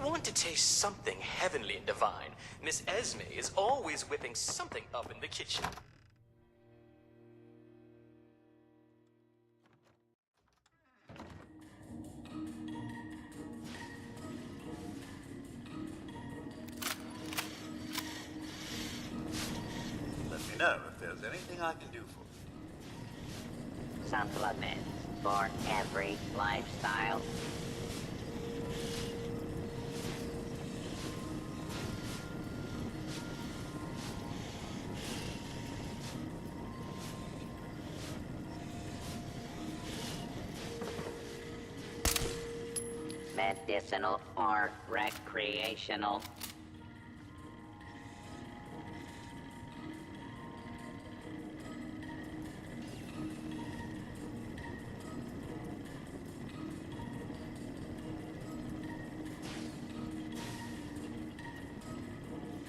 want to taste something heavenly and divine, Miss Esme is always whipping something up in the kitchen. Let me know if there's anything I can do for you. Supplements for every lifestyle. Medicinal or recreational.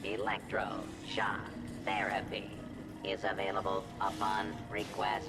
Electroshock therapy is available upon request.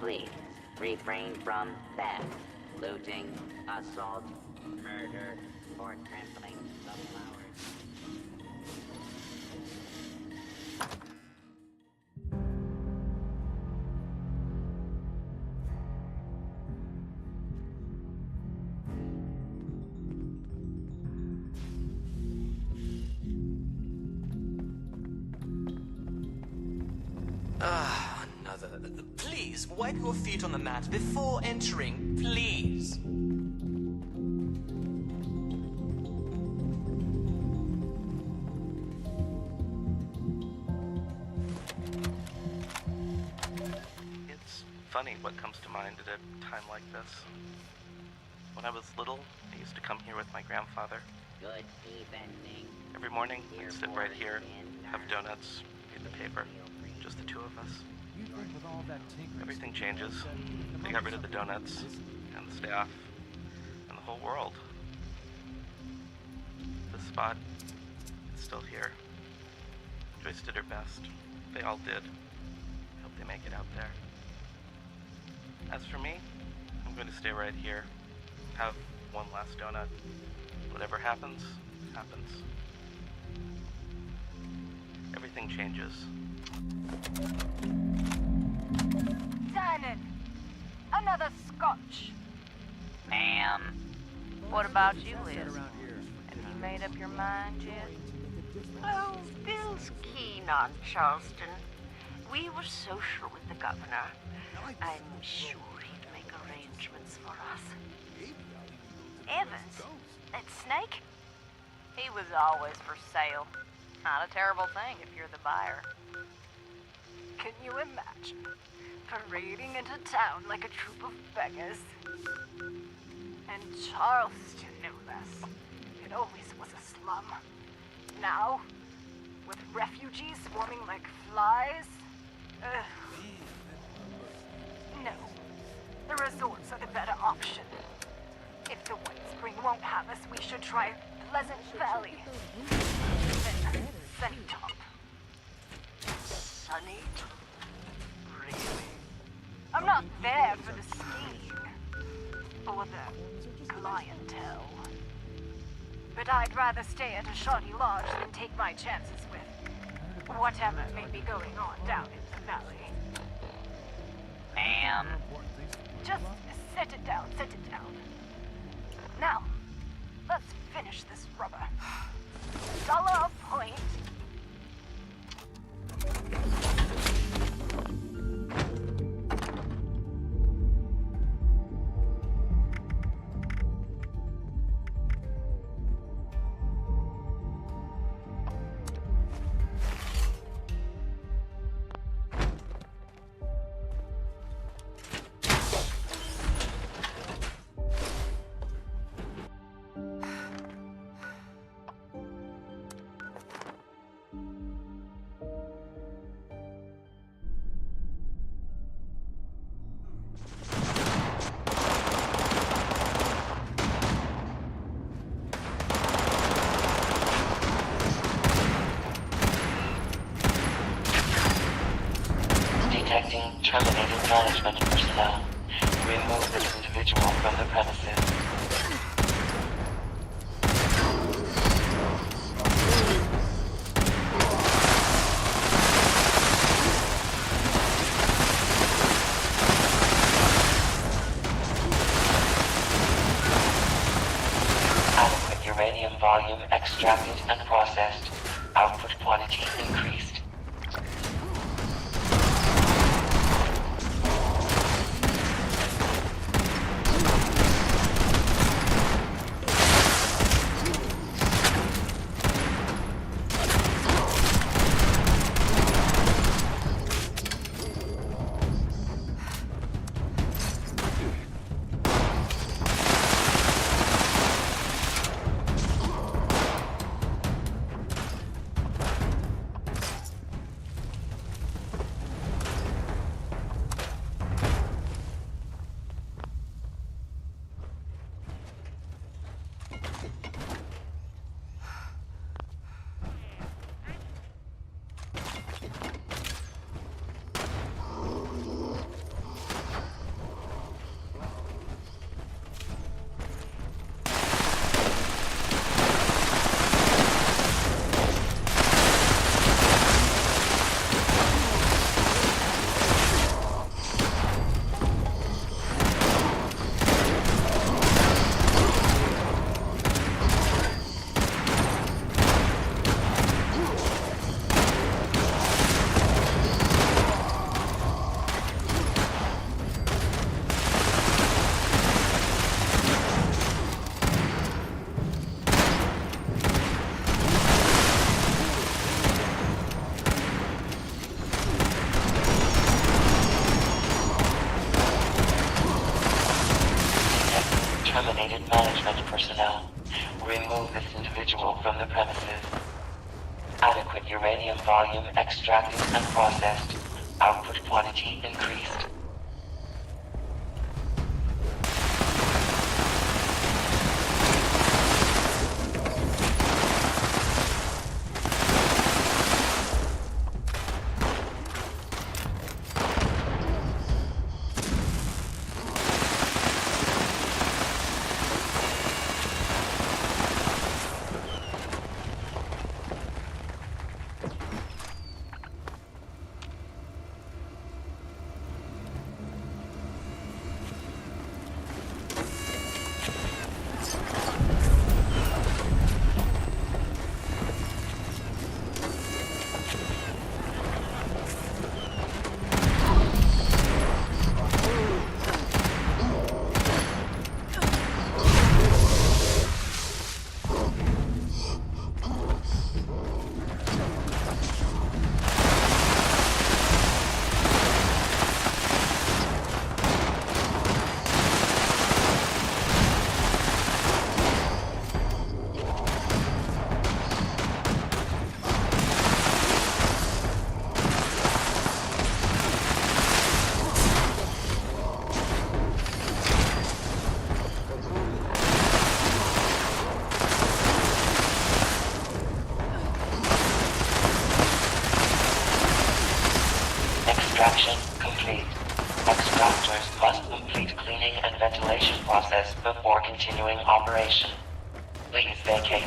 Please refrain from theft, looting, assault, murder, or trampling the flowers. Another. Please, wipe your feet on the mat before entering, please. It's funny what comes to mind at a time like this. When I was little, I used to come here with my grandfather. Good evening. Every morning, we'd sit right here, have donuts, read the paper, just the two of us. Everything changes. They got rid of the donuts, and the staff, and the whole world. This spot, it's still here. Joyce did her best. They all did. Hope they make it out there. As for me, I'm going to stay right here. Have one last donut. Whatever happens, happens. Everything changes. Dining. Another scotch. Ma'am. What about you, Liz? Have you made up your mind yet? Oh, Bill Everything's keen on Charleston. We were social with the governor. I'm sure he'd make arrangements for us. Evans? That snake? He was always for sale. Not a terrible thing if you're the buyer. Can you imagine? Parading into town like a troop of beggars. And Charleston, no less. It always was a slum. Now, with refugees swarming like flies? Ugh. No. The resorts are the better option. If the White Spring won't have us, we should try Pleasant Valley. Then Sunnytop. Sunnytop? Really? I'm not there for the skiing. Or the clientele. But I'd rather stay at a shoddy lodge than take my chances with whatever may be going on down in the valley. Ma'am. Just set it down, set it down. Now, let's finish this rubber. $1 a point. Detecting terminated management personnel. Remove this individual from the premises. Adequate uranium volume extracted and processed. Output quantity increased. Terminated management personnel. Remove this individual from the premises. Adequate uranium volume extracted and processed. Output quantity increased. Extraction complete. Extractors must complete cleaning and ventilation process before continuing operation. Please vacate.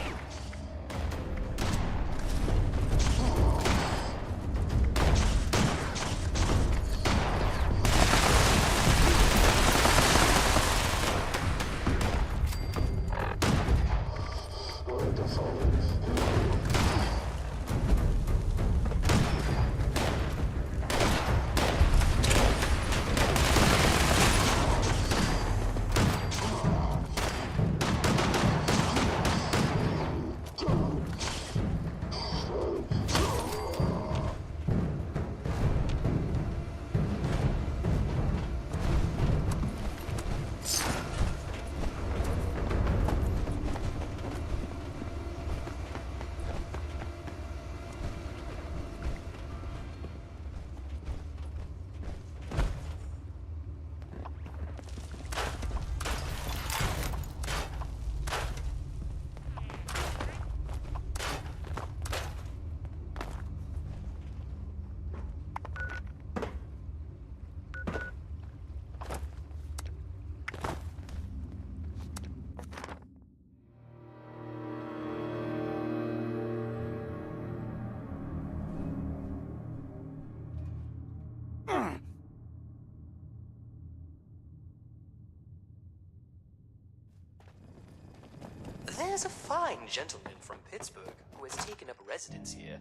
There's a fine gentleman from Pittsburgh who has taken up residence here.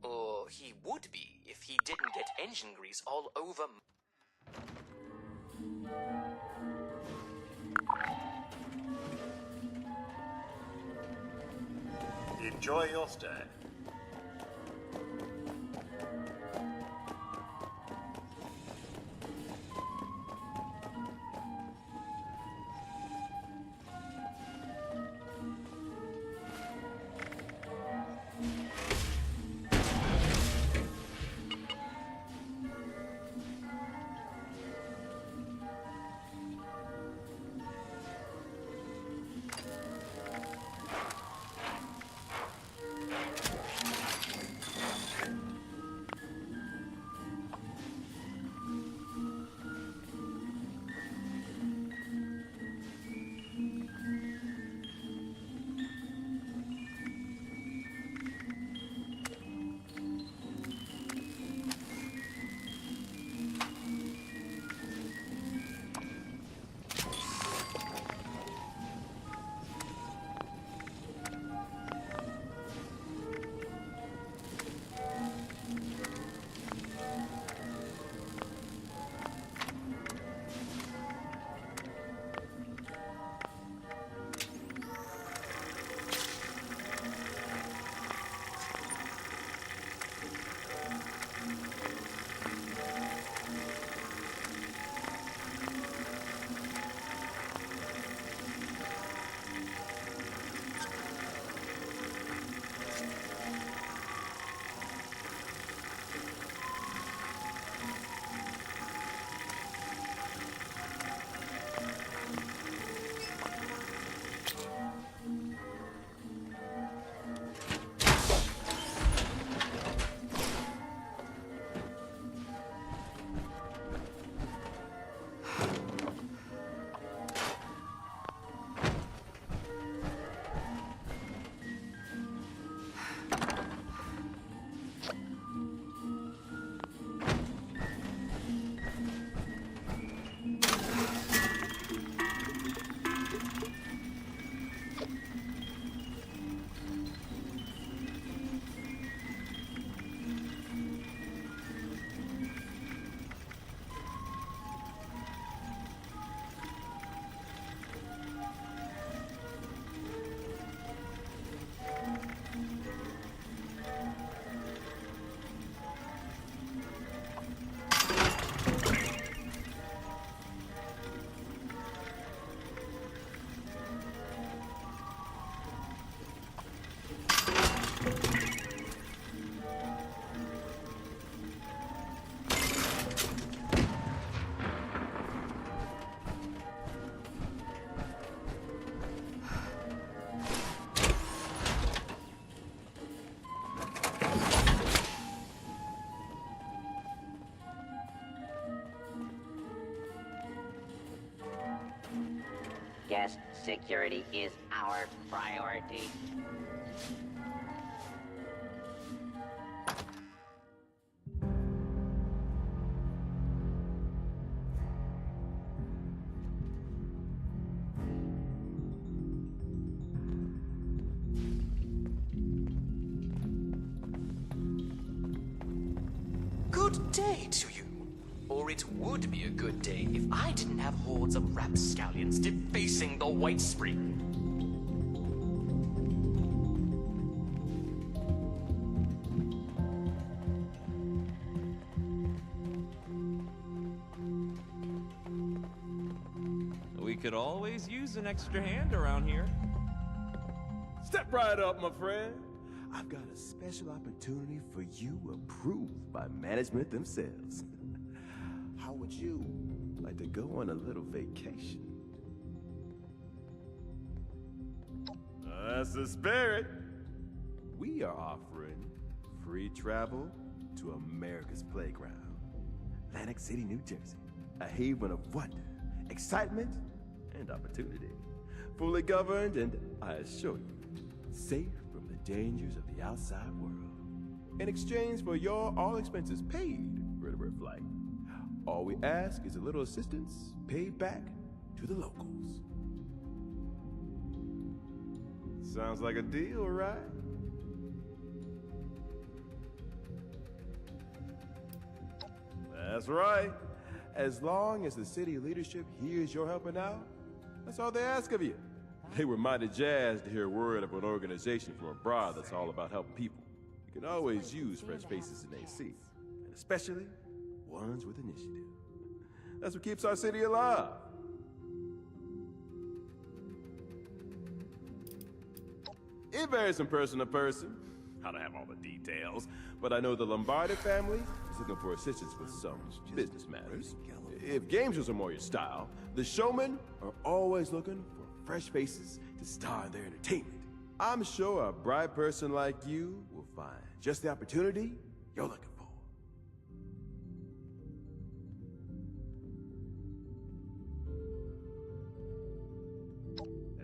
Or he would be if he didn't get engine grease all over. Enjoy your stay. security is our priority. Good day to you. Or it would be a good day if I didn't have hordes of rapscallions defacing the White Spring. We could always use an extra hand around here. Step right up, my friend. I've got a special opportunity for you approved by management themselves. How would you like to go on a little vacation? That's the spirit. We are offering free travel to America's playground. Atlantic City, New Jersey. A haven of wonder, excitement, and opportunity. Fully governed and, I assure you, safe from the dangers of the outside world. In exchange for your all expenses paid 𝖍𝖍𝖆𝖓𝖌 flight, all we ask is a little assistance paid back to the locals. Sounds like a deal, right? That's right. As long as the city leadership hears you're helping out, that's all they ask of you. They were mighty jazzed to hear word of an organization from abroad that's all about helping people. You can always use fresh faces in AC, and especially ones with initiative. That's what keeps our city alive. It varies from person to person. I don't have all the details, but I know the Lombardi family is looking for assistance with some business matters. If games are more your style, the showmen are always looking for fresh faces to star in their entertainment. I'm sure a bright person like you will find just the opportunity you're looking for.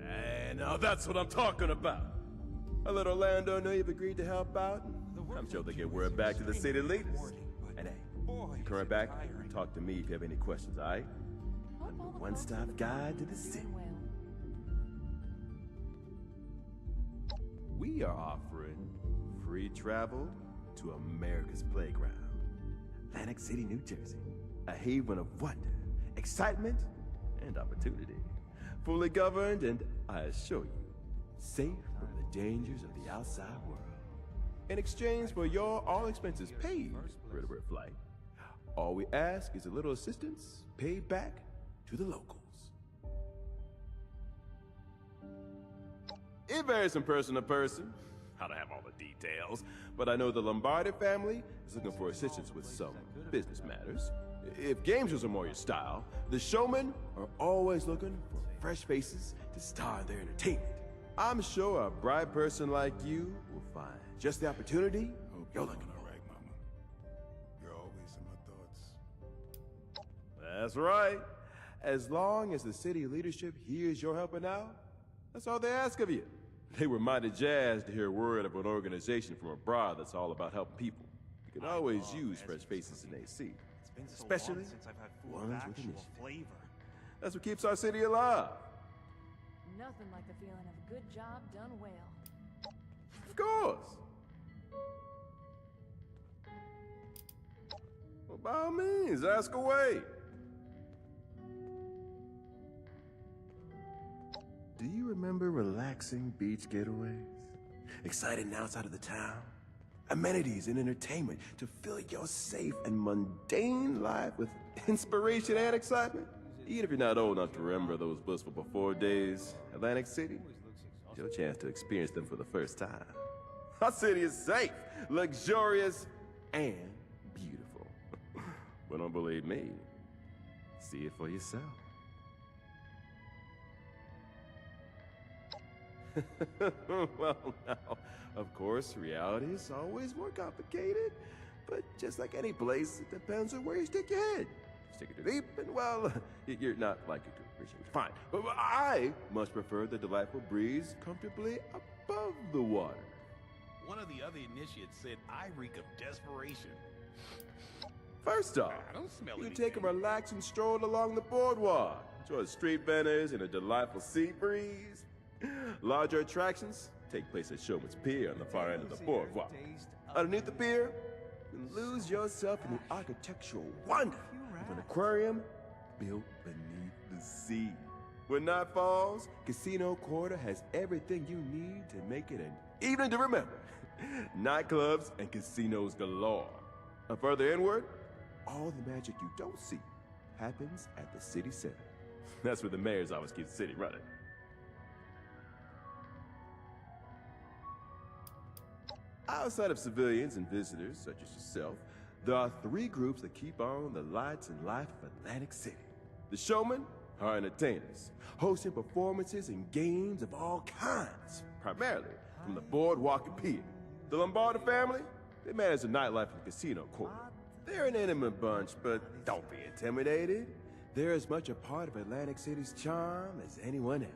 And now that's what I'm talking about. I let Orlando know you've agreed to help out. I'm sure they'll get word back to the city leaders. And hey, you come right back and talk to me if you have any questions, all right? I'm the one-stop guide to the city. We are offering free travel to America's playground. Atlantic City, New Jersey. A haven of wonder, excitement, and opportunity. Fully governed and, I assure you, safe from the dangers of the outside world. In exchange for your all expenses paid 𝖍𝖍𝖆𝖓𝖌 flight, all we ask is a little assistance paid back to the locals. It varies from person to person. I don't have all the details, but I know the Lombardi family is looking for assistance with some business matters. If games are more your style, the showmen are always looking for fresh faces to star in their entertainment. I'm sure a bright person like you will find just the opportunity you're looking for. All right, Mama. You're always in my thoughts. That's right. As long as the city leadership hears you're helping out, that's all they ask of you. They were mighty jazzed to hear word of an organization from abroad that's all about helping people. You can always use fresh faces in AC, especially ones with initiative. That's what keeps our city alive. Nothing like the feeling of a good job done well. Of course. Well, by all means, ask away. Do you remember relaxing beach getaways? Exciting outside of the town? Amenities and entertainment to fill your safe and mundane life with inspiration and excitement? Even if you're not old enough to remember those blissful before days, Atlantic City, it's your chance to experience them for the first time. Our city is safe, luxurious, and beautiful. But don't believe me. See it for yourself. Well, now, of course, reality is always more complicated. But just like any place, it depends on where you stick your head. take it a leap, and well, you're not likely to appreciate it. Fine. But I much prefer the delightful breeze comfortably above the water. One of the other initiates said I reek of desperation. First off, I don't smell you anything. take a relaxing stroll along the boardwalk. Enjoy street vendors and a delightful sea breeze. Larger attractions take place at Showman's Pier on the far end of the boardwalk. Underneath the pier, you lose yourself in the architectural wonder of an aquarium built beneath the sea. When night falls, Casino Quarter has everything you need to make it an evening to remember. Nightclubs and casinos galore. And further inward, all the magic you don't see happens at the city center. That's where the mayor's office keeps the city running. Outside of civilians and visitors such as yourself, there are three groups that keep on the lights and life of Atlantic City. The showmen are entertainers, hosting performances and games of all kinds, primarily from the boardwalk and pier. The Lombardi family, they manage the nightlife in the casino quarter. They're an intimate bunch, but don't be intimidated. They're as much a part of Atlantic City's charm as anyone else.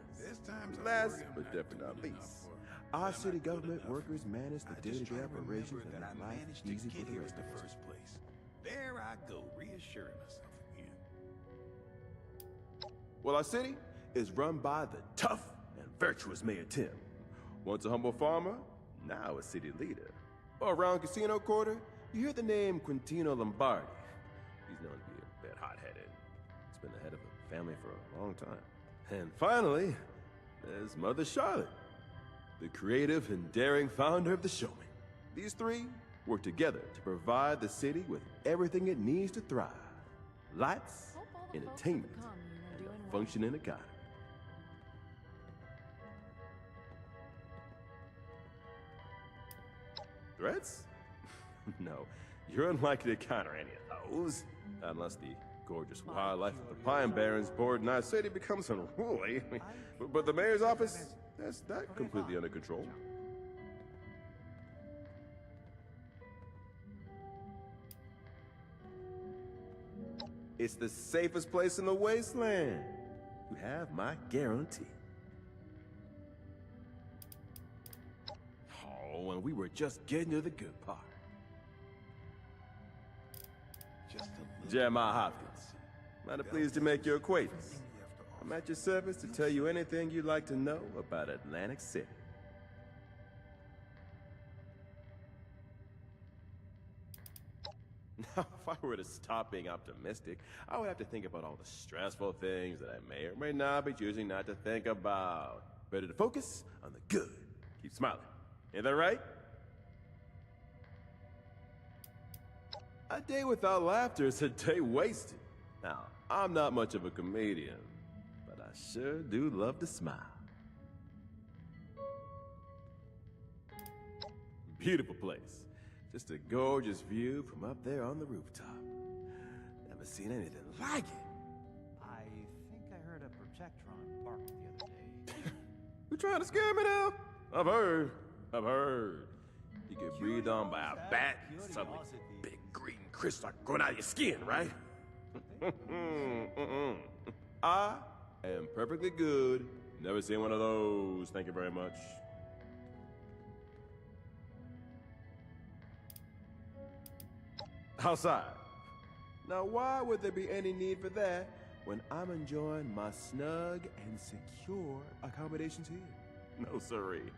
Last but definitely not least, our city government workers manage the day-to-day operations and make life easy for the rest of us. There I go, reassuring myself again. Well, our city is run by the tough and virtuous Mayor Tim. Once a humble farmer, now a city leader. Around Casino Quarter, you hear the name Quintino Lombardi. He's known to be a bit hot-headed. He's been the head of the family for a long time. And finally, there's Mother Charlotte, the creative and daring founder of the Showman. These three work together to provide the city with everything it needs to thrive. Lights, entertainment, and a functioning economy. Threats? No, you're unlikely to encounter any of those. Unless the gorgeous wildlife of the Pine Barrens board in our city becomes unruly. But the mayor's office, that's not completely under control. It's the safest place in the wasteland. You have my guarantee. Oh, and we were just getting to the good part. Jeremiah Hopkins. Mighty pleased to make your acquaintance. I'm at your service to tell you anything you'd like to know about Atlantic City. Now, if I were to stop being optimistic, I would have to think about all the stressful things that I may or may not be choosing not to think about. Better to focus on the good. Keep smiling. Ain't that right? A day without laughter is a day wasted. Now, I'm not much of a comedian, but I sure do love to smile. Beautiful place. Just a gorgeous view from up there on the rooftop. Never seen anything like it. I think I heard a Protectron bark the other day. You trying to scare me now? I've heard. You get breathed on by a bat, suddenly big green crystals start going out of your skin, right? I am perfectly good. Never seen one of those. Thank you very much. Outside. Now, why would there be any need for that when I'm enjoying my snug and secure accommodations here? No, sirree.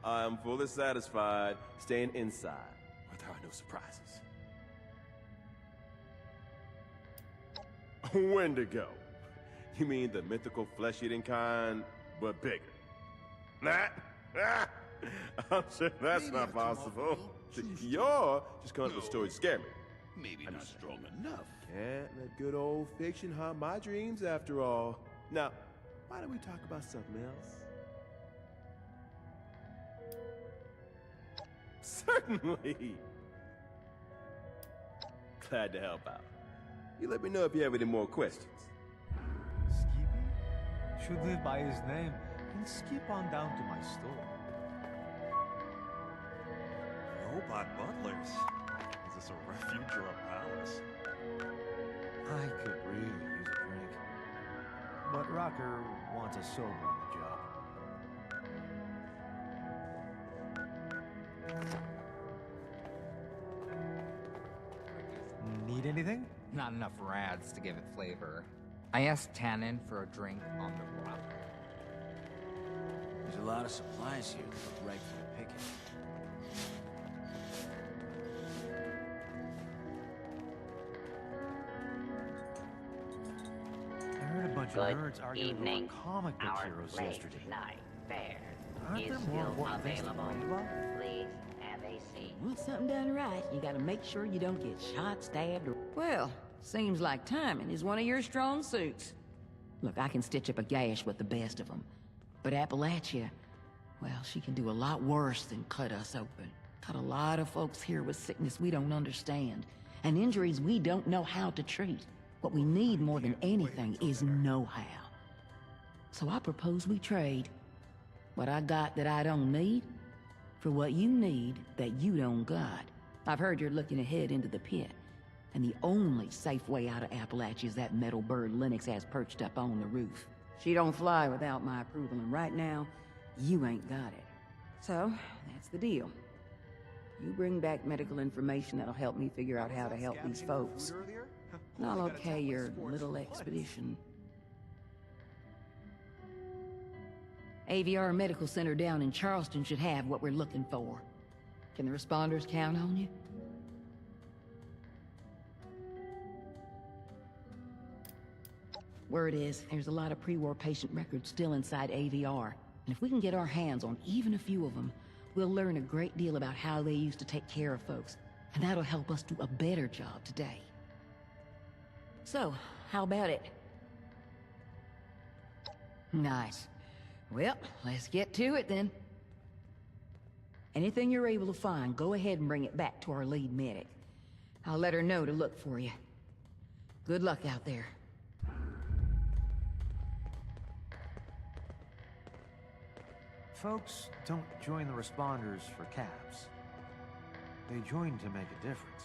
I am fully satisfied staying inside where there are no surprises. Wendigo. You mean the mythical flesh-eating kind, but bigger? Nah. I'm sure that's Maybe not I'll come off possible. being too You're just coming up with stories to scare me. Maybe not strong enough. Can't let good old fiction haunt my dreams after all. Now, why don't we talk about something else? Certainly. Glad to help out. You let me know if you have any more questions. Skippy? Should live by his name and skip on down to my store. Robot butlers. Is this a refuge or a palace? I could really use a drink. But Rocker wants us sober on the job. Need anything? Not enough rads to give it flavor. I asked Tannen for a drink on the block. There's a lot of supplies here that look right for the picking. I heard a bunch of nerds arguing over comic book heroes yesterday. Aren't there more important things to worry about? Please have a seat. Want something done right, you gotta make sure you don't get shot, stabbed, or... Well, seems like timing is one of your strong suits. Look, I can stitch up a gash with the best of them. But Appalachia, well, she can do a lot worse than cut us open. Cut a lot of folks here with sickness we don't understand, and injuries we don't know how to treat. What we need more than anything is know-how. So I propose we trade. What I got that I don't need, for what you need that you don't got. I've heard you're looking ahead into the pit, and the only safe way out of Appalachia is that metal bird Lennox has perched up on the roof. She don't fly without my approval, and right now, you ain't got it. So, that's the deal. You bring back medical information that'll help me figure out how to help these folks. And I'll okay your little expedition. AVR Medical Center down in Charleston should have what we're looking for. Can the responders count on you? Word is, there's a lot of pre-war patient records still inside AVR. And if we can get our hands on even a few of them, we'll learn a great deal about how they used to take care of folks. And that'll help us do a better job today. So, how about it? Nice. Well, let's get to it then. Anything you're able to find, go ahead and bring it back to our lead medic. I'll let her know to look for you. Good luck out there. Folks don't join the responders for caps. They join to make a difference.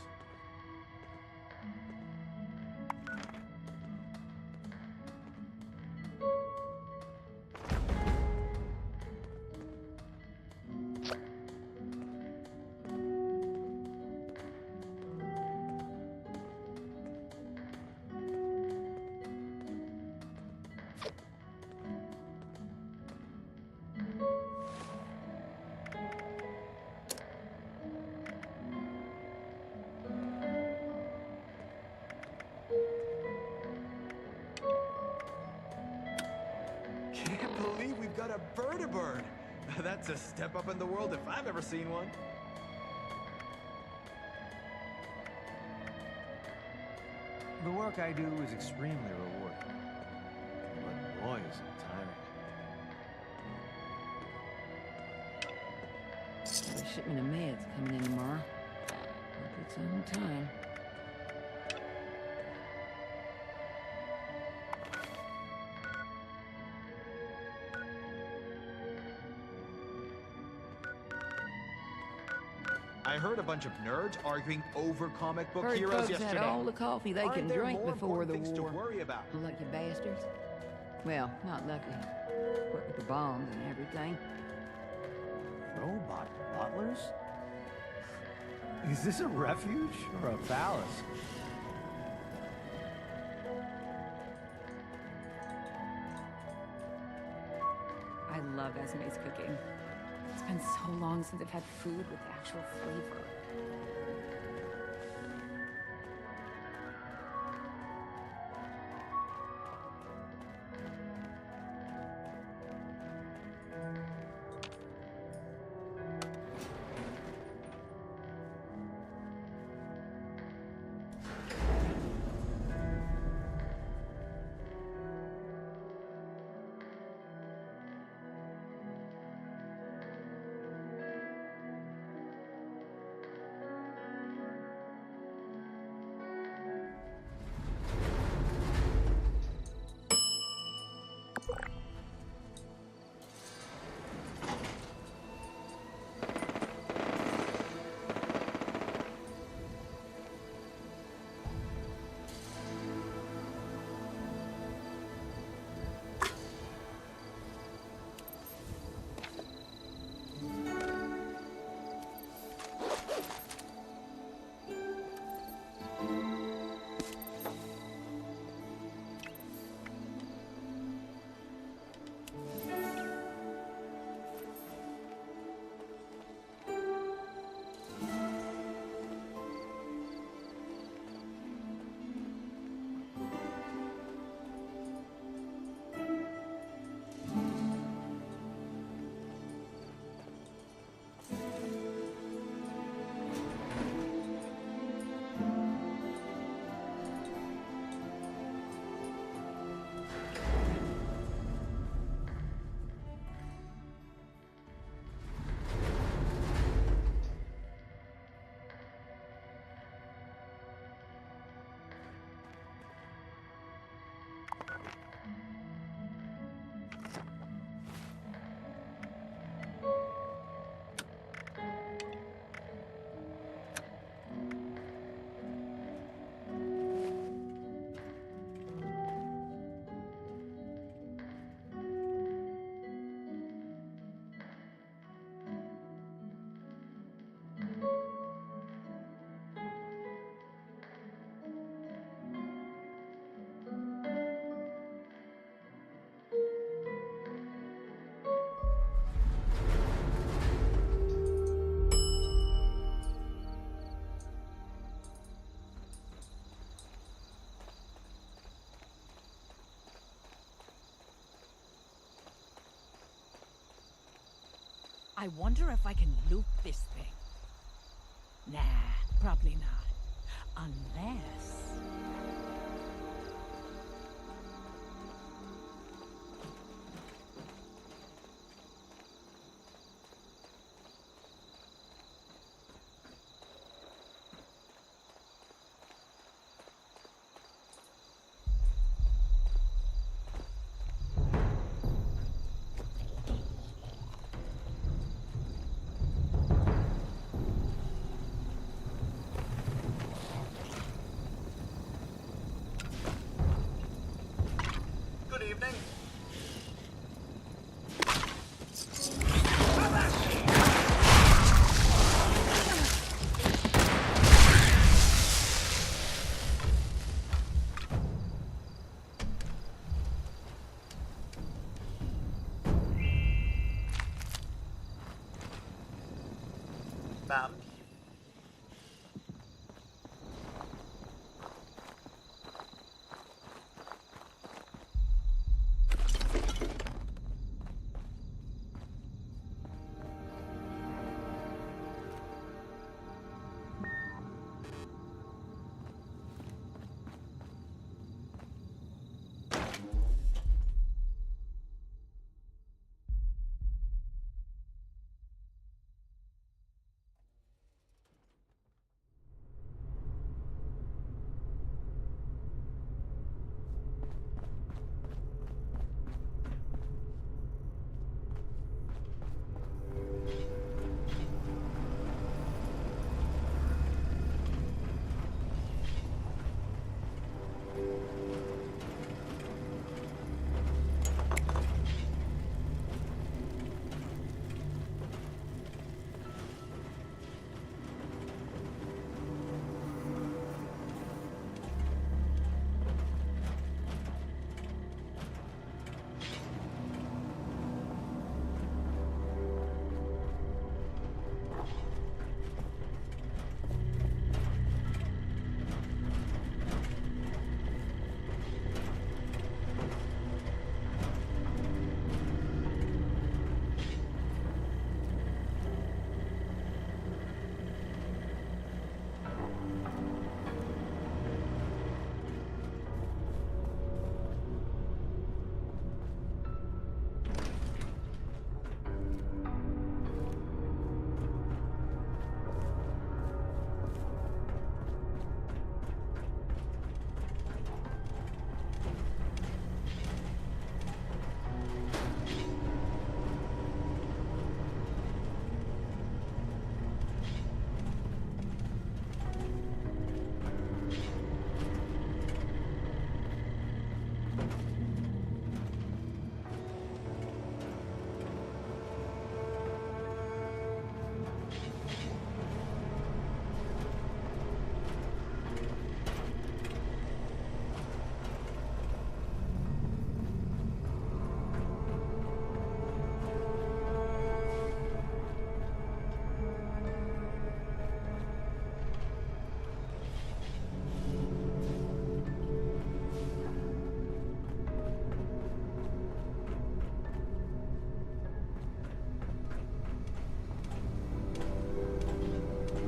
Can't believe we've got a bird. That's a step up in the world if I've ever seen one. The work I do is extremely rewarding. But boy, is it tiring. The shipment of meds coming in tomorrow. Hope it's on time. I heard a bunch of nerds arguing over comic book Heard heroes folks yesterday. had all the coffee they Aren't can there drink more before the important things war. to worry about? Lucky bastards. Well, not lucky. What with the bombs and everything. Robot butlers? Is this a refuge or a palace? I love Esme's cooking. It's been so long since I've had food with actual flavor. I wonder if I can loop this thing. Nah, probably not. Unless...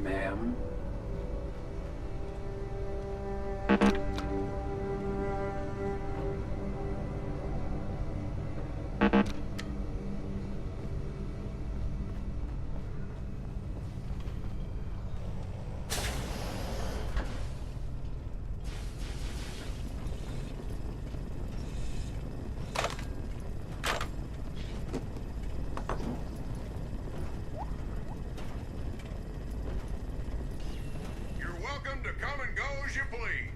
Ma'am? Welcome to Come and Go As You Please.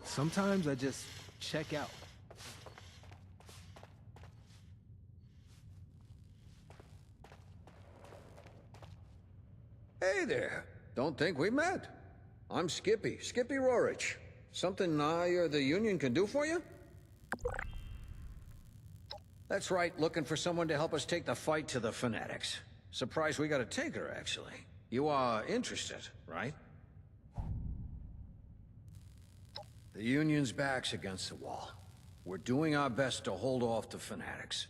Sometimes I just check out. Hey there. Don't think we met. I'm Skippy Rorich. Something I or the Union can do for you? That's right, looking for someone to help us take the fight to the Fanatics. Surprised we got a taker, actually. You are interested, right? The Union's back's against the wall. We're doing our best to hold off the Fanatics.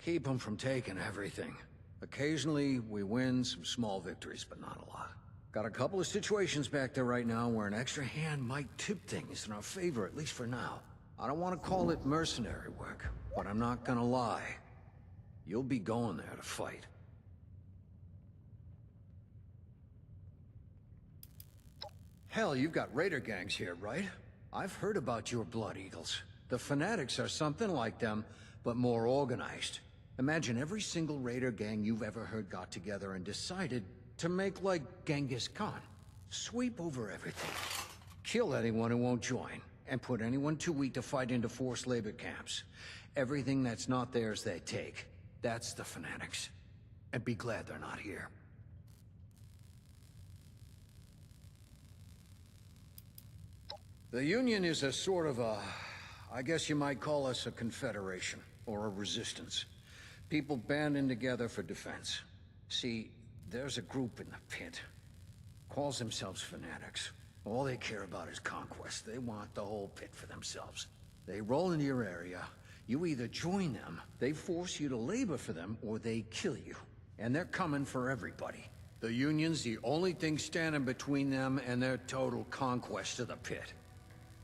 Keep them from taking everything. Occasionally, we win some small victories, but not a lot. Got a couple of situations back there right now where an extra hand might tip things in our favor, at least for now. I don't want to call it mercenary work, but I'm not gonna lie. You'll be going there to fight. Hell, you've got raider gangs here, right? I've heard about your Blood Eagles. The Fanatics are something like them, but more organized. Imagine every single raider gang you've ever heard got together and decided to make like Genghis Khan. Sweep over everything. Kill anyone who won't join, and put anyone too weak to fight into forced labor camps. Everything that's not theirs they take. That's the Fanatics. And be glad they're not here. The Union is a sort of a... I guess you might call us a confederation, or a resistance. People banding together for defense. See, there's a group in the pit. Calls themselves Fanatics. All they care about is conquest. They want the whole pit for themselves. They roll into your area. You either join them, they force you to labor for them, or they kill you. And they're coming for everybody. The Union's the only thing standing between them and their total conquest of the pit.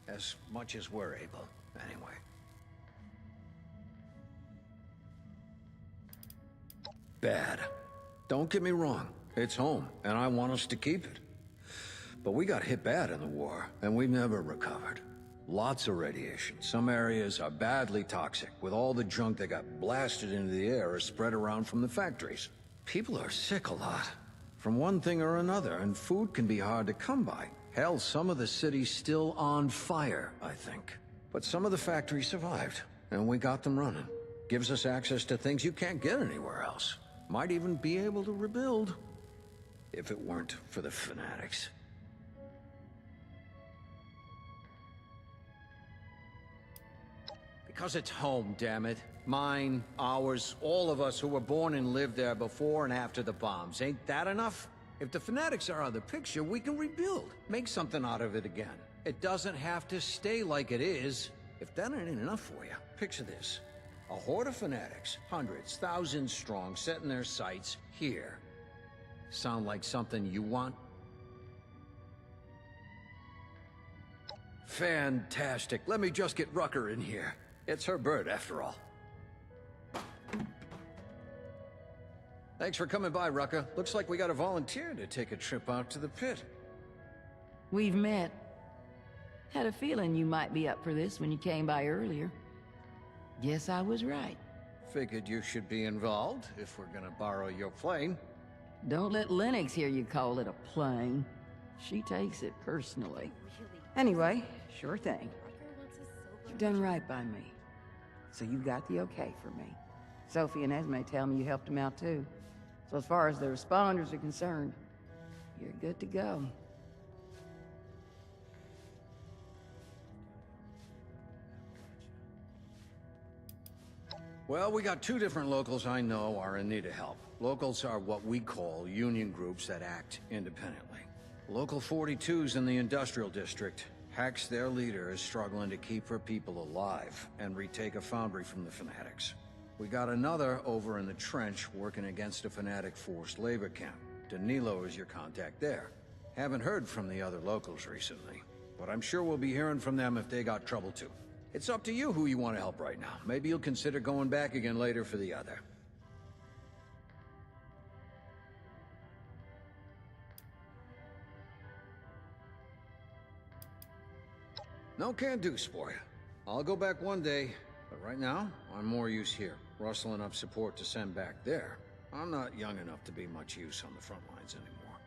As much as we're able, anyway. Bad. Don't get me wrong, it's home, and I want us to keep it. But we got hit bad in the war, and we've never recovered. Lots of radiation. Some areas are badly toxic, with all the junk that got blasted into the air or spread around from the factories. People are sick a lot, from one thing or another, and food can be hard to come by. Hell, some of the city's still on fire, I think. But some of the factories survived, and we got them running. Gives us access to things you can't get anywhere else. Might even be able to rebuild, if it weren't for the Fanatics. Because it's home, damn it. Mine, ours, all of us who were born and lived there before and after the bombs. Ain't that enough? If the Fanatics are out of the picture, we can rebuild. Make something out of it again. It doesn't have to stay like it is. If that ain't enough for you, picture this. A horde of Fanatics, hundreds, thousands strong, setting their sights here. Sound like something you want? Fantastic. Let me just get Rucker in here. It's her bird, after all. Thanks for coming by, Rucker. Looks like we got a volunteer to take a trip out to the pit. We've met. Had a feeling you might be up for this when you came by earlier. Guess I was right. Figured you should be involved, if we're gonna borrow your plane. Don't let Lennox hear you call it a plane. She takes it personally. Anyway, sure thing. You've done right by me. So you got the okay for me. Sophie and Esme tell me you helped them out too. So as far as the responders are concerned, you're good to go. Well, we got two different locals I know are in need of help. Locals are what we call union groups that act independently. Local 42's in the industrial district. Hex, their leader, is struggling to keep her people alive and retake a foundry from the fanatics. We got another over in the trench working against a fanatic forced labor camp. Danilo is your contact there. Haven't heard from the other locals recently, but I'm sure we'll be hearing from them if they got trouble too. It's up to you who you want to help right now. Maybe you'll consider going back again later for the other. No can-do, sport. I'll go back one day, but right now, I'm more use here, rustling up support to send back there. I'm not young enough to be much use on the front lines anymore.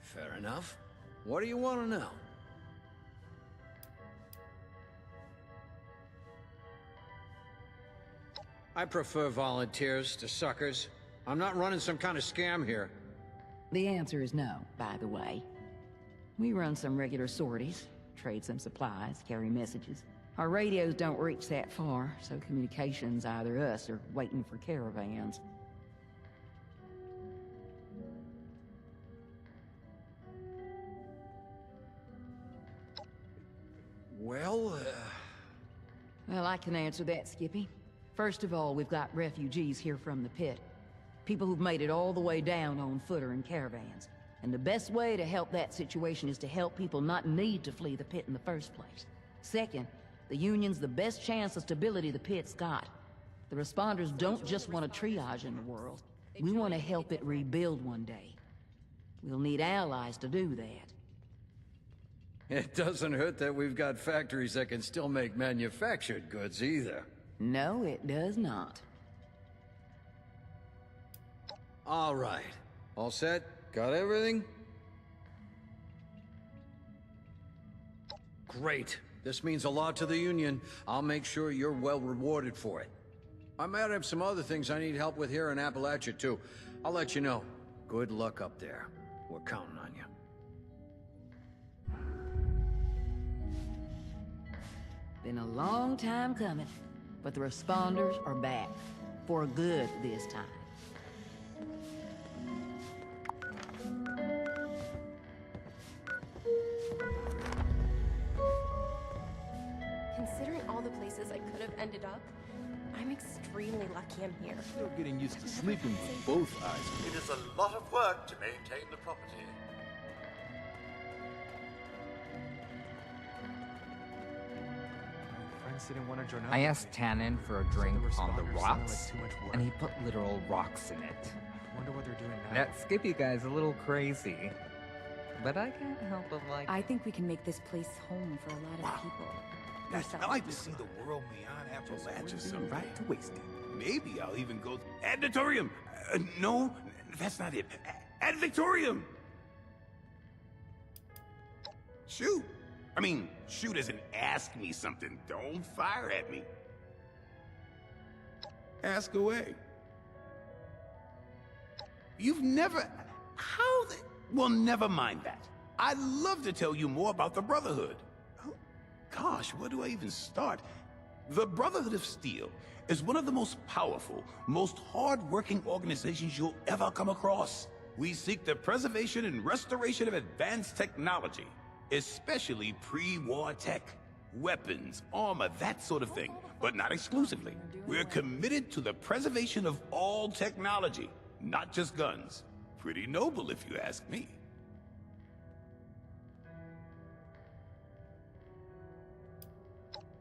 Fair enough. What do you want to know? I prefer volunteers to suckers. I'm not running some kind of scam here. The answer is no, by the way. We run some regular sorties, trade some supplies, carry messages. Our radios don't reach that far, so communication's either us or waiting for caravans. Well, Well, I can answer that, Skippy. First of all, we've got refugees here from the pit. People who've made it all the way down on foot or in caravans. And the best way to help that situation is to help people not need to flee the pit in the first place. Second, the Union's the best chance of stability the pit's got. The responders don't just want a triage in the world. We want to help it rebuild one day. We'll need allies to do that. it doesn't hurt that we've got factories that can still make manufactured goods either. No, it does not. All right. All set? Got everything? Great. This means a lot to the Union. I'll make sure you're well rewarded for it. I might have some other things I need help with here in Appalachia, too. I'll let you know. Good luck up there. We're counting on you. Been a long time coming, but the responders are back. For good this time. Considering all the places I could have ended up, I'm extremely lucky I'm here. Still getting used to sleeping with both eyes. It is a lot of work to maintain the property. I asked Tannen for a drink on the rocks, and he put literal rocks in it. Wonder what they're doing now. That Skippy guy's a little crazy, but I can't help but like. I think we can make this place home for a lot of people. I like to see the world beyond Appalachia, some right to waste it. Maybe I'll even go ad Victorium. No, that's not it. Ad Victorium. Shoot. I mean, shoot as in ask me something. Don't fire at me. Ask away. You've never... How the... Well, never mind that. I'd love to tell you more about the Brotherhood. Oh, gosh, where do I even start? The Brotherhood of Steel is one of the most powerful, most hard-working organizations you'll ever come across. We seek the preservation and restoration of advanced technology, especially pre-war tech, weapons, armor, that sort of thing, but not exclusively. We're committed to the preservation of all technology, not just guns. Pretty noble, if you ask me.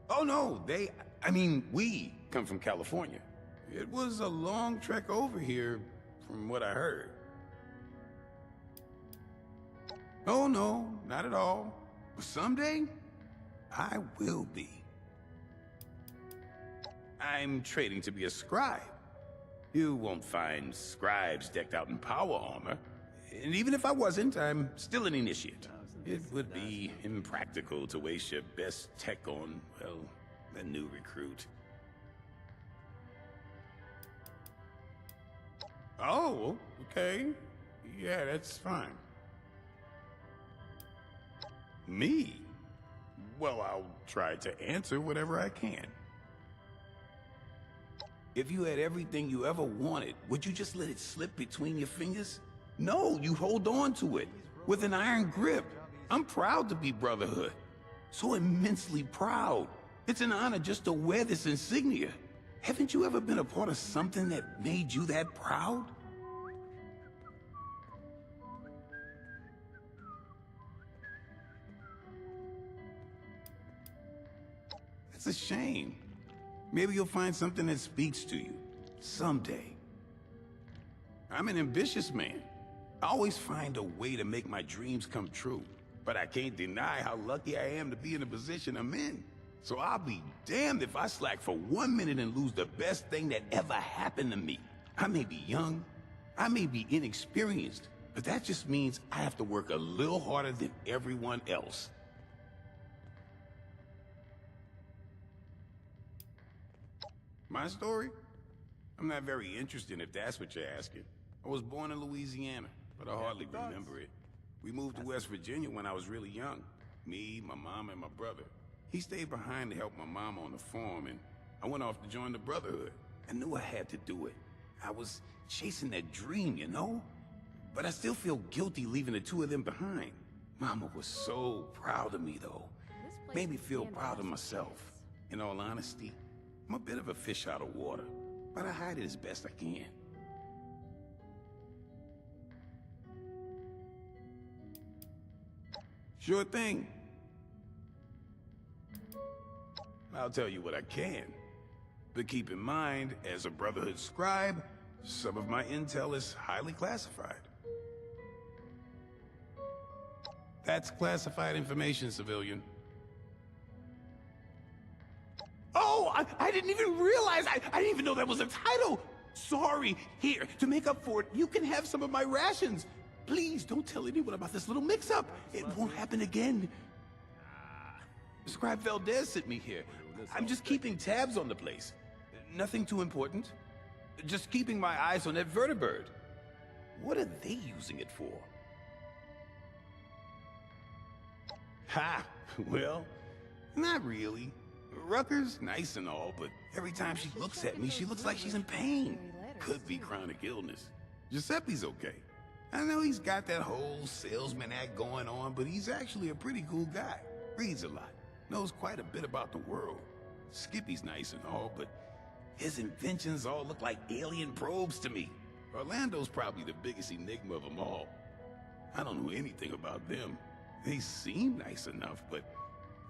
Oh no, we come from California. It was a long trek over here, from what I heard. Oh no, not at all. Someday, I will be. I'm training to be a scribe. You won't find scribes decked out in power armor. And even if I wasn't, I'm still an initiate. It would be impractical to waste your best tech on, well, a new recruit. Oh, okay. Yeah, that's fine. Me? Well, I'll try to answer whatever I can. If you had everything you ever wanted, would you just let it slip between your fingers? No, you hold on to it with an iron grip. I'm proud to be Brotherhood. So immensely proud. It's an honor just to wear this insignia. Haven't you ever been a part of something that made you that proud? It's a shame. Maybe you'll find something that speaks to you someday. I'm an ambitious man. I always find a way to make my dreams come true. But I can't deny how lucky I am to be in the position I'm in. So I'll be damned if I slack for 1 minute and lose the best thing that ever happened to me. I may be young, I may be inexperienced, but that just means I have to work a little harder than everyone else. My story? I'm not very interested if that's what you're asking. I was born in Louisiana, but I hardly remember it. We moved to West Virginia when I was really young. Me, my mom, and my brother. He stayed behind to help my mom on the farm, and I went off to join the Brotherhood. I knew I had to do it. I was chasing that dream, you know? But I still feel guilty leaving the two of them behind. Mama was so proud of me, though. Made me feel proud of myself. In all honesty, I'm a bit of a fish out of water, but I hide it as best I can. Sure thing. I'll tell you what I can. But keep in mind, as a Brotherhood scribe, some of my intel is highly classified. That's classified information, civilian. Oh, I didn't even realize, I didn't even know that was a title. Sorry. Here, to make up for it, you can have some of my rations. Please, don't tell anyone about this little mix-up. It won't happen again. Scribe Valdez sent me here. I'm just keeping tabs on the place. Nothing too important. Just keeping my eyes on that vertibird. What are they using it for? Ha! Well, not really. Rucker's nice and all, but every time she looks at me, she looks like she's in pain. Could be chronic illness. Giuseppe's okay. I know he's got that whole salesman act going on, but he's actually a pretty cool guy. Reads a lot. Knows quite a bit about the world. Skippy's nice and all, but his inventions all look like alien probes to me. Orlando's probably the biggest enigma of them all. I don't know anything about them. They seem nice enough, but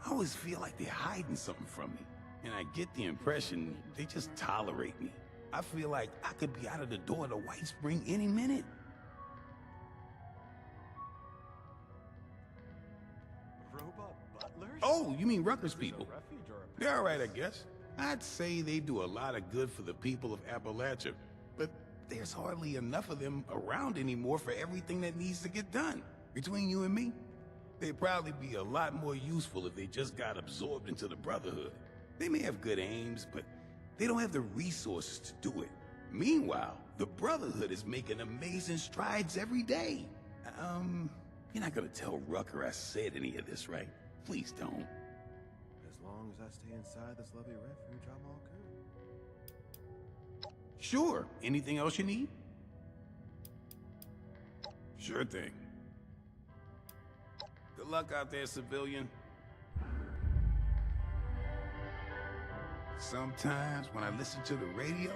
I always feel like they're hiding something from me. And I get the impression they just tolerate me. I feel like I could be out of the door to White Spring any minute. Oh, you mean Rucker's people? They're all right, I guess. I'd say they do a lot of good for the people of Appalachia, but there's hardly enough of them around anymore for everything that needs to get done. Between you and me, they'd probably be a lot more useful if they just got absorbed into the Brotherhood. They may have good aims, but they don't have the resources to do it. Meanwhile, the Brotherhood is making amazing strides every day. You're not gonna tell Rucker I said any of this, right? Please don't. As long as I stay inside this lovely refuge, I'm all good. Sure. Anything else you need? Sure thing. Good luck out there, civilian. Sometimes when I listen to the radio,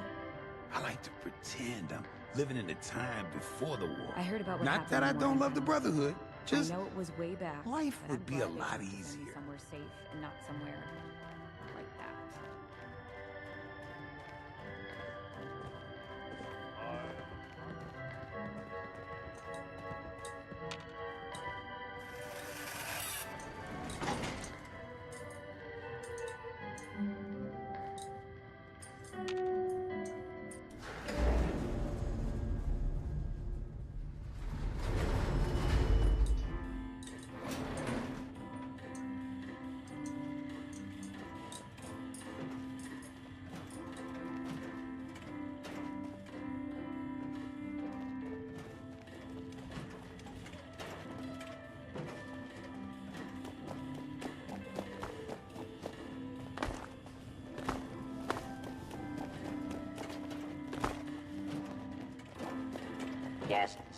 I like to pretend I'm living in the time before the war. I heard about what Not that I don't love the Brotherhood, just I know it was way back. life but would I'm be a glad they lot put me easier. somewhere safe and not somewhere like that.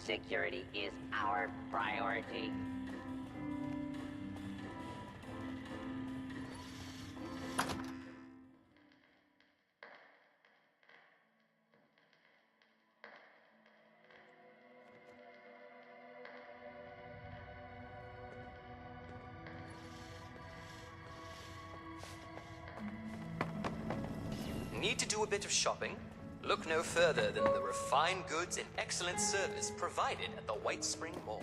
Security is our priority. Need to do a bit of shopping? Look no further than the refined goods and excellent service provided at the White Spring Mall.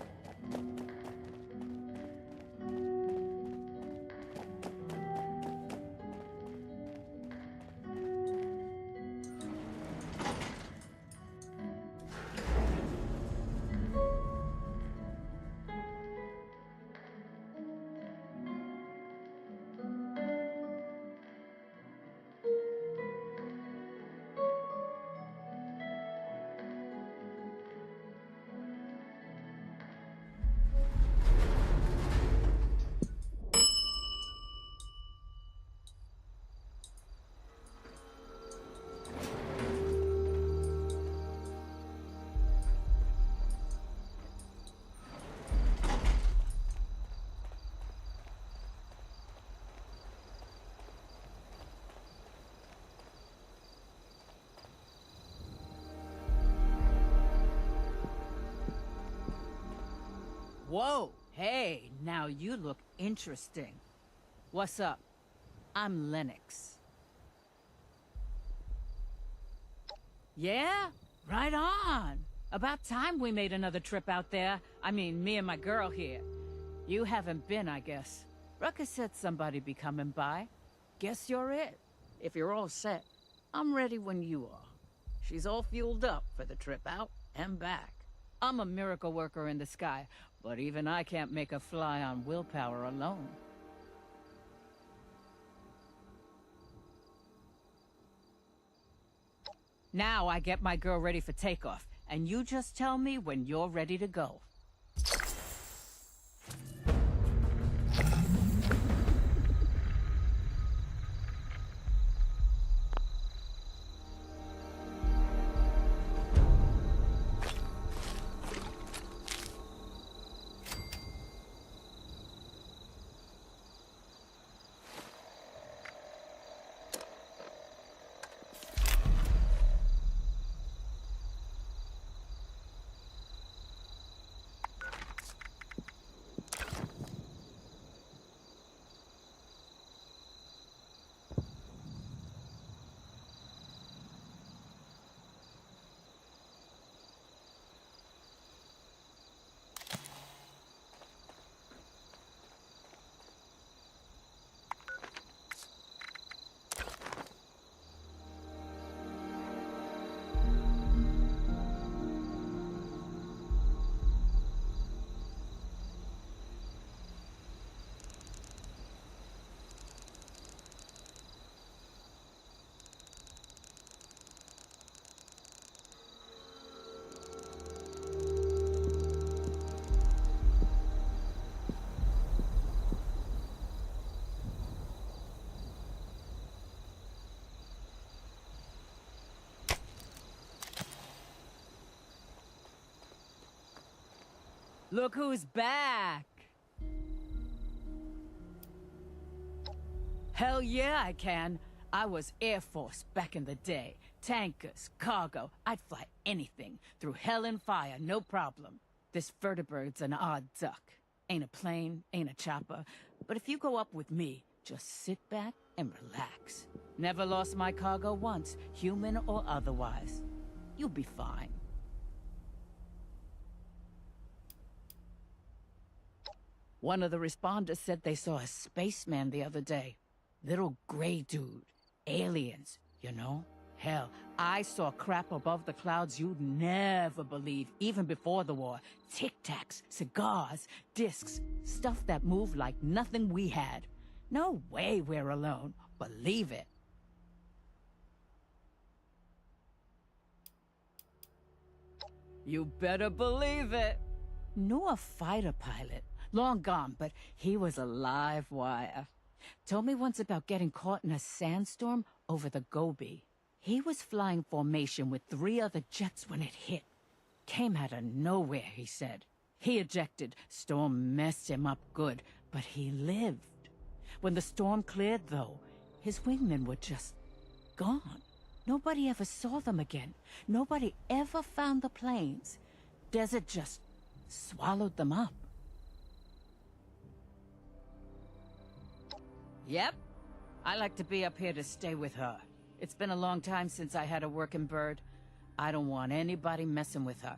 Whoa, hey, now you look interesting. What's up? I'm Lennox. Yeah? Right on. About time we made another trip out there. I mean, me and my girl here. You haven't been, I guess. Ruckus said somebody'd be coming by. Guess you're it. If you're all set, I'm ready when you are. She's all fueled up for the trip out and back. I'm a miracle worker in the sky, but even I can't make a fly on willpower alone. Now I get my girl ready for takeoff, and you just tell me when you're ready to go. Look who's back! Hell yeah, I can. I was Air Force back in the day. Tankers, cargo, I'd fly anything. Through hell and fire, no problem. This vertebrate's an odd duck. Ain't a plane, ain't a chopper. But if you go up with me, just sit back and relax. Never lost my cargo once, human or otherwise. You'll be fine. One of the responders said they saw a spaceman the other day. Little gray dude. Aliens, you know? Hell, I saw crap above the clouds you'd never believe, even before the war. Tic-tacs, cigars, discs, stuff that moved like nothing we had. No way we're alone. Believe it. You better believe it. Knew a fighter pilot. Long gone, but he was a live wire. Told me once about getting caught in a sandstorm over the Gobi. He was flying formation with 3 other jets when it hit. came out of nowhere, he said. He ejected. Storm messed him up good, but he lived. When the storm cleared, though, his wingmen were just gone. Nobody ever saw them again. Nobody ever found the planes. Desert just swallowed them up. Yep. I like to be up here to stay with her. It's been a long time since I had a working bird. I don't want anybody messing with her.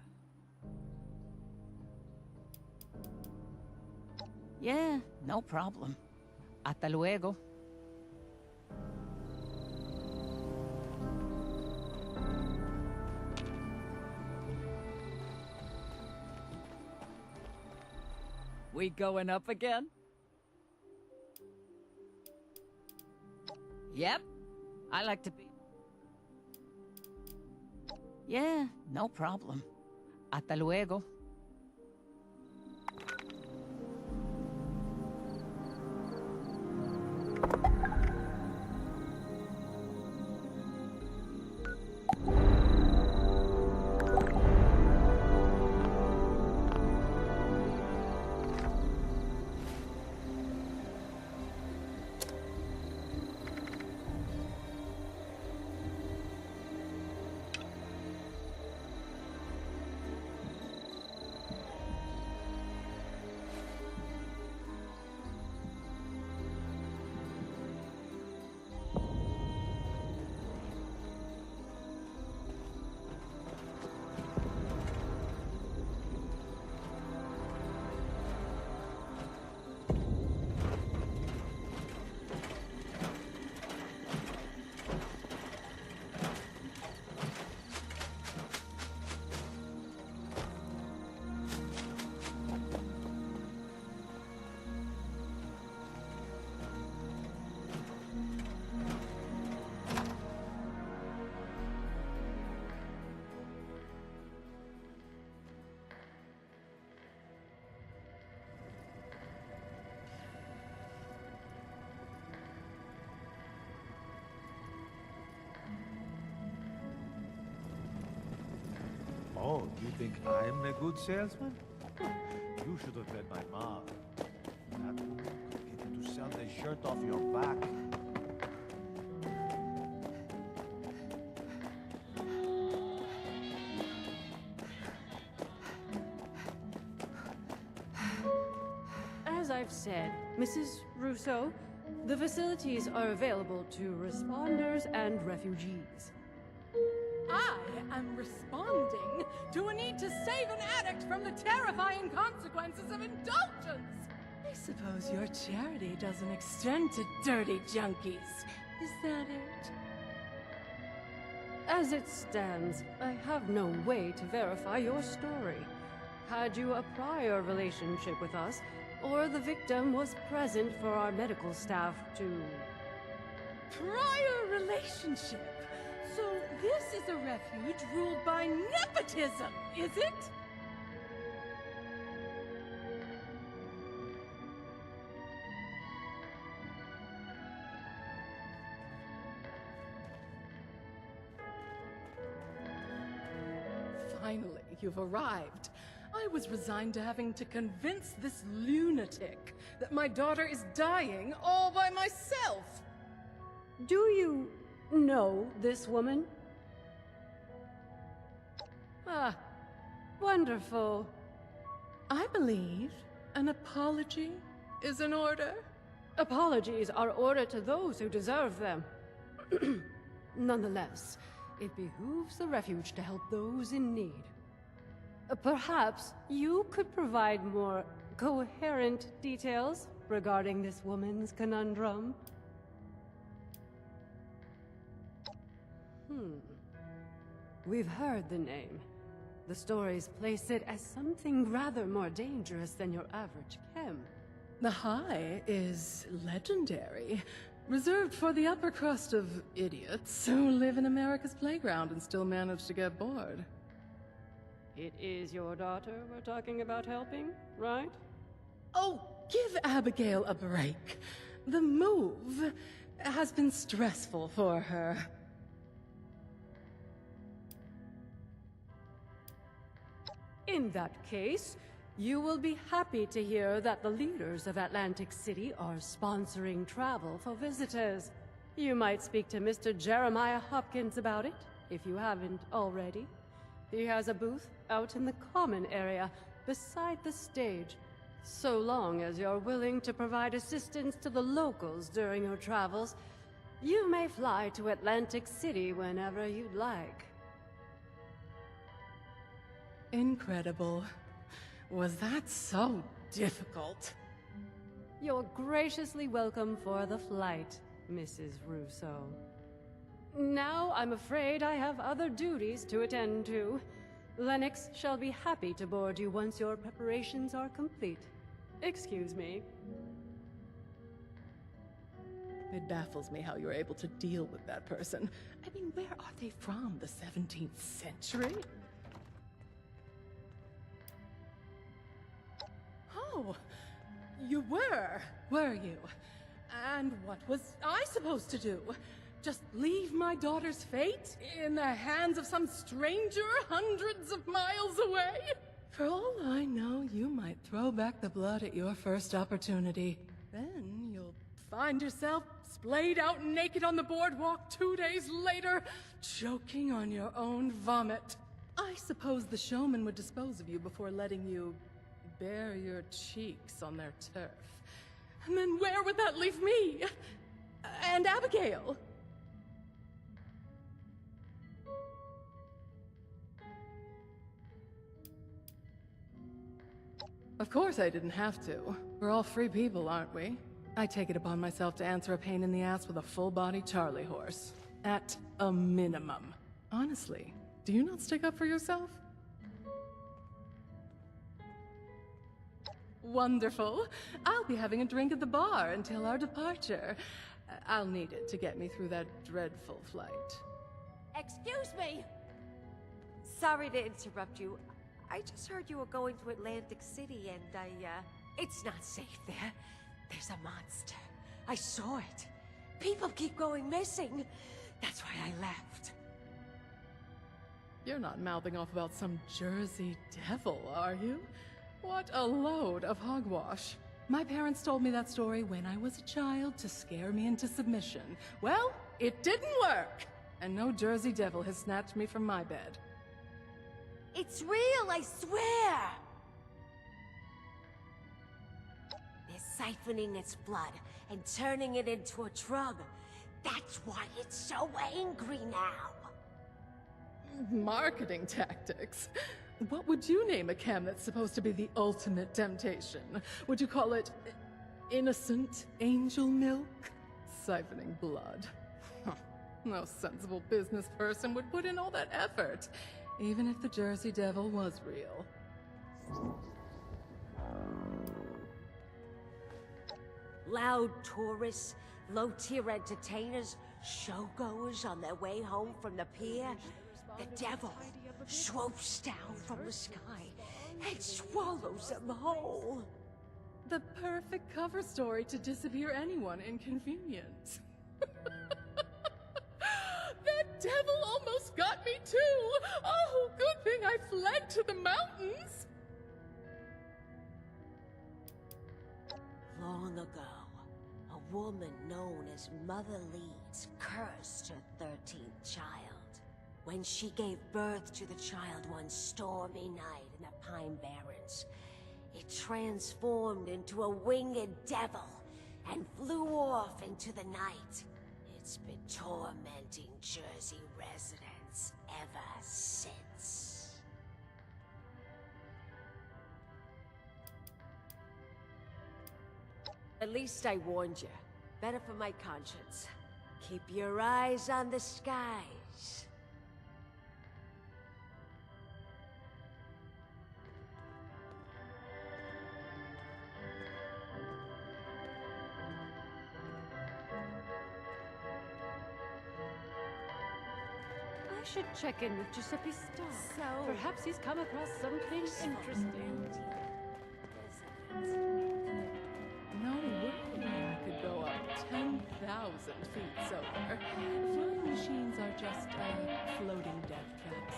Yeah, no problem. Hasta luego. We going up again? Yep. I like to be... Yeah, no problem. Hasta luego. Oh, you think I'm a good salesman? You should have met my mom. That woman could get you to sell the shirt off your back. As I've said, Mrs. Russo, the facilities are available to responders and refugees. I am responding to a need to save an addict from the terrifying consequences of indulgence. I suppose your charity doesn't extend to dirty junkies. Is that it? As it stands, I have no way to verify your story. Had you a prior relationship with us, or the victim was present for our medical staff to... Prior relationship? So this is a refuge ruled by nepotism, is it? Finally, you've arrived. I was resigned to having to convince this lunatic that my daughter is dying all by myself. Do you know this woman? Ah, wonderful. I believe an apology is in order. Apologies are ordered to those who deserve them. Nonetheless, it behooves the refuge to help those in need. Perhaps you could provide more coherent details regarding this woman's conundrum. We've heard the name. The stories place it as something rather more dangerous than your average chem. The High is legendary, reserved for the upper crust of idiots who live in America's playground and still manage to get bored. It is your daughter we're talking about helping, right? Oh, give Abigail a break. The move has been stressful for her. In that case, you will be happy to hear that the leaders of Atlantic City are sponsoring travel for visitors. You might speak to Mr. Jeremiah Hopkins about it, if you haven't already. He has a booth out in the common area, beside the stage. So long as you're willing to provide assistance to the locals during your travels, you may fly to Atlantic City whenever you'd like. Incredible. Was that so difficult? You're graciously welcome for the flight, Mrs. Russo. Now I'm afraid I have other duties to attend to. Lennox shall be happy to board you once your preparations are complete. Excuse me. It baffles me how you're able to deal with that person. I mean, where are they from? The 17th century? Oh, you were you? And what was I supposed to do? Just leave my daughter's fate in the hands of some stranger hundreds of miles away? For all I know, you might throw back the blood at your first opportunity. Then you'll find yourself splayed out naked on the boardwalk 2 days later, choking on your own vomit. I suppose the showman would dispose of you before letting you bare your cheeks on their turf. And then where would that leave me? And Abigail? Of course I didn't have to. We're all free people, aren't we? I take it upon myself to answer a pain in the ass with a full-body Charlie horse. At a minimum. Honestly, do you not stick up for yourself? Wonderful. I'll be having a drink at the bar until our departure. I'll need it to get me through that dreadful flight. Excuse me! Sorry to interrupt you. I just heard you were going to Atlantic City and it's not safe there. There's a monster. I saw it. People keep going missing. That's why I left. You're not mouthing off about some Jersey devil, are you? What a load of hogwash. My parents told me that story when I was a child to scare me into submission. Well, it didn't work. And no Jersey devil has snatched me from my bed. It's real, I swear! They're siphoning its blood and turning it into a drug. That's why it's so angry now. Marketing tactics. What would you name a chem that's supposed to be the ultimate temptation? Would you call it innocent angel milk? Siphoning blood. No sensible business person would put in all that effort. Even if the Jersey Devil was real. Loud tourists, low-tier entertainers, showgoers on their way home from the pier. The devil swoops down from the sky and swallows them whole. The perfect cover story to disappear anyone inconvenience. That devil almost got me too! Oh, good thing I fled to the mountains! Long ago, a woman known as Mother Leeds cursed her 13th child. When she gave birth to the child one stormy night in the Pine Barrens, it transformed into a winged devil and flew off into the night. It's been tormenting Jersey residents ever since. At least I warned you. Better for my conscience. Keep your eyes on the skies. I should check in with Giuseppe Stark. So... Perhaps he's come across something interesting. No way I could go up 10,000 feet solar. Flying machines are just, floating death traps.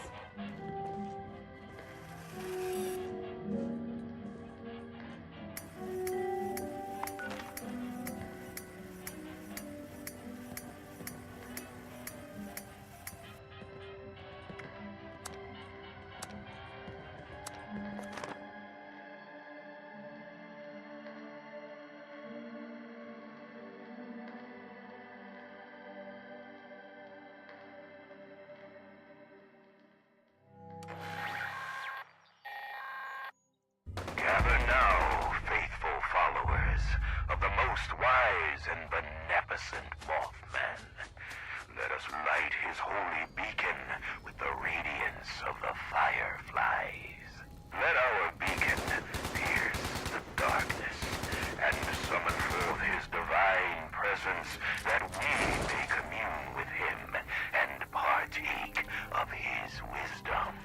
his holy beacon with the radiance of the fireflies. Let our beacon pierce the darkness and summon forth his divine presence that we may commune with him and partake of his wisdom.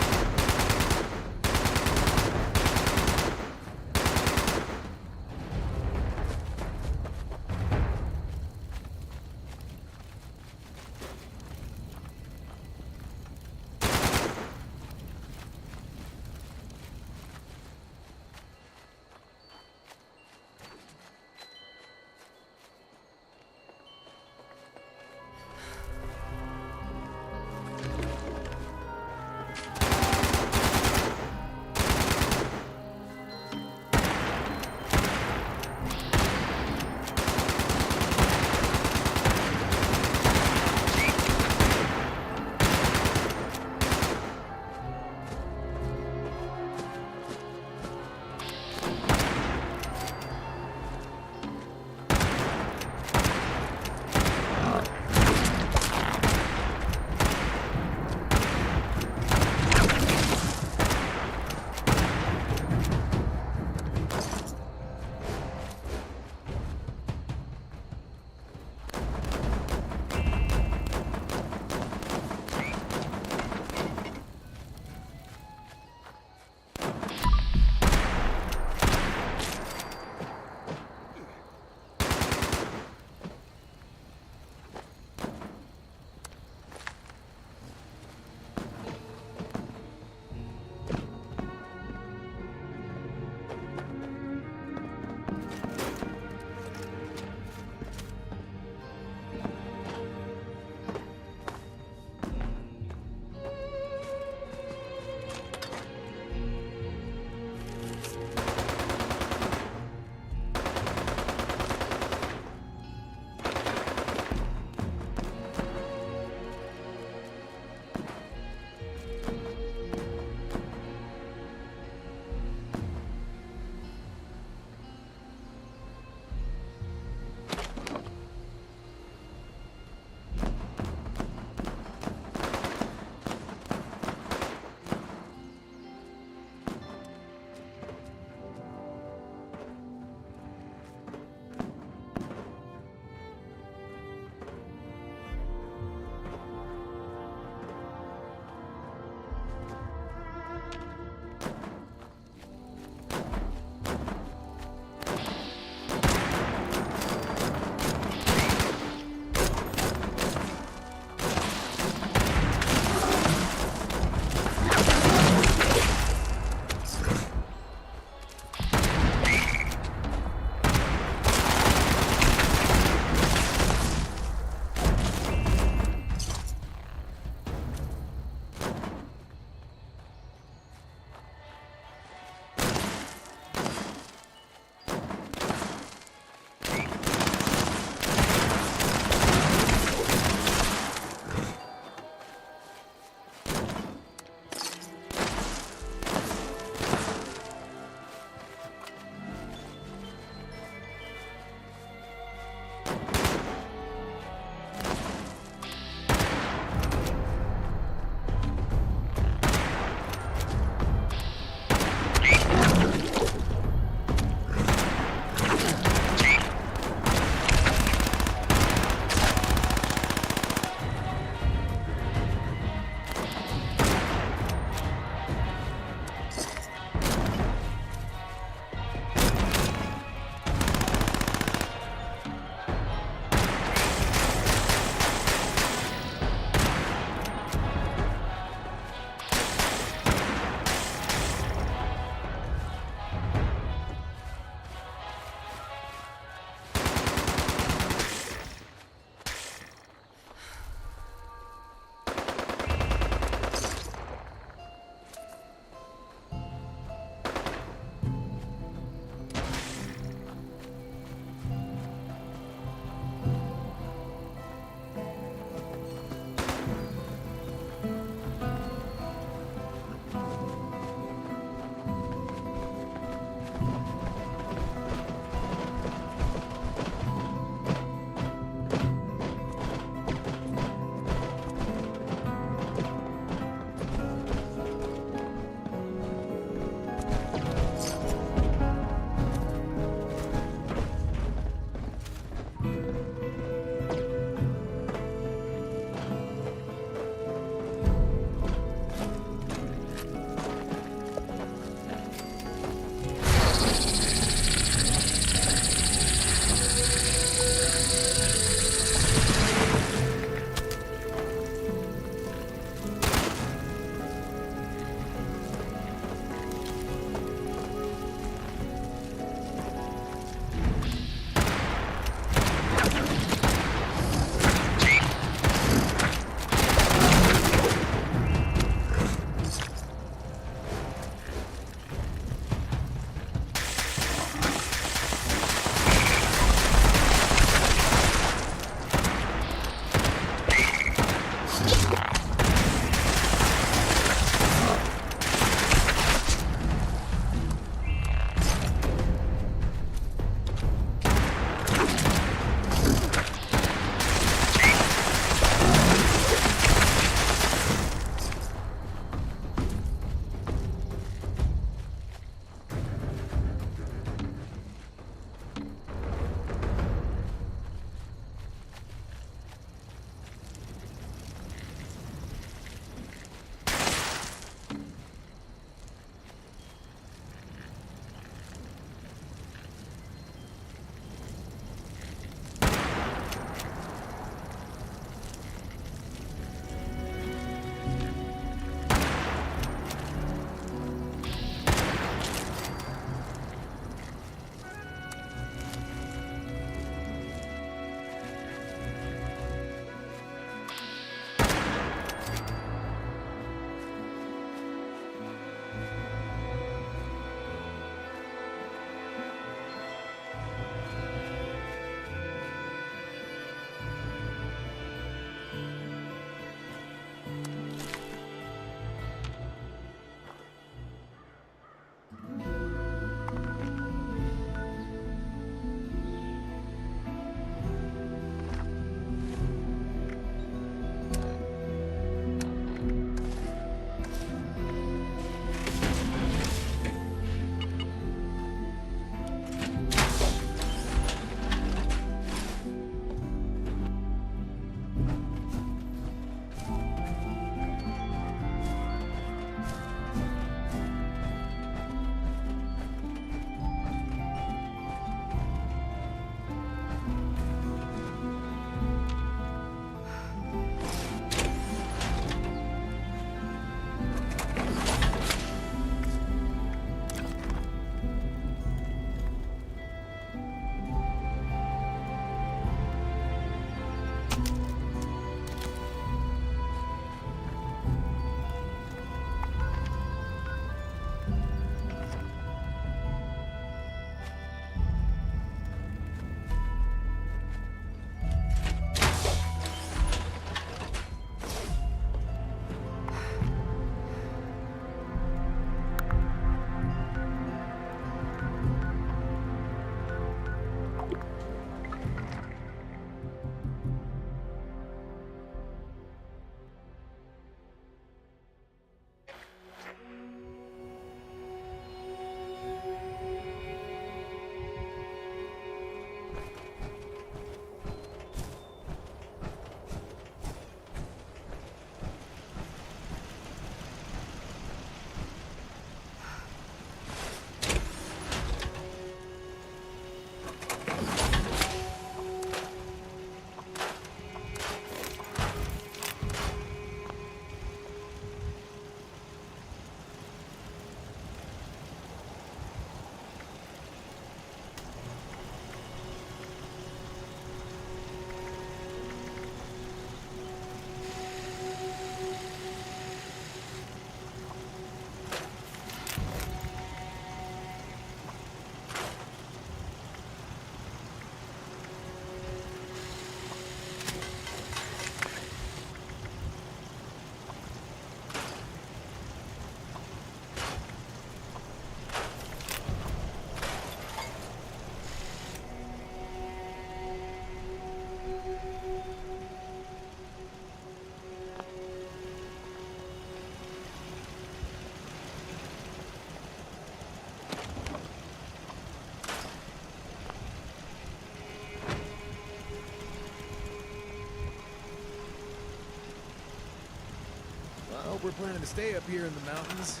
we're planning to stay up here in the mountains.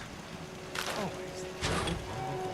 Always.